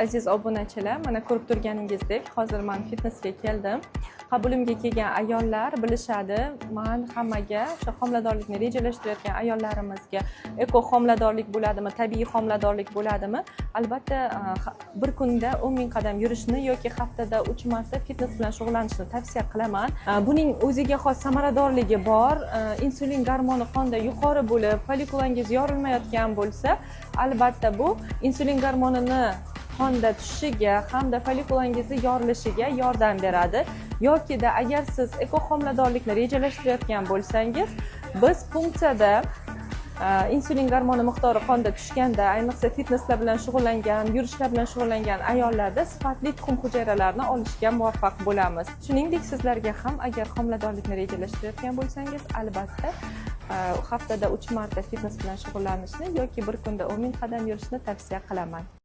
aziz obunachilar, mana ko'rib turganingizdek, hozir men fitnessga keldim. Qabulimga kelgan ayollar bilishadi, men hammaga o'sha homiladorlikni rejalashtirayotgan ayollarimizga eko homiladorlik bo'ladimi, tabiiy homiladorlik bo'ladimi? Albatta, bir kunda 10 000 qadam yurishni yoki haftada 3 marta fitness bilan shug'ullanishni tavsiya qilaman. Buning o'ziga xos samaradorligi bor. Insulin gormoni qonda yuqori bo'lib, follikulangiz yorilmayotgan bo'lsa, albatta bu insulin gormonini qonda tushishiga hamda follikulangizni yorilishiga yordam beradi. Yokida agar siz eko homiladorlikni rejalashtirayotgan bo'lsangiz, biz funksiyada insulin gormoni miqdori qonda tushganda, ayniqsa fitnesslar bilan shug'ullangan, yurishlar bilan shug'ullangan ayollarda sifatli tuxum hujayralarini olishga muvaffaq bo'lamiz. Shuningdek, sizlarga ham agar homiladorlikni rejalashtirayotgan bo'lsangiz, albatta haftada 3 marta fitness bilan shug'ullanishni yoki bir kunda 10 000 qadam yurishni tavsiya qilaman.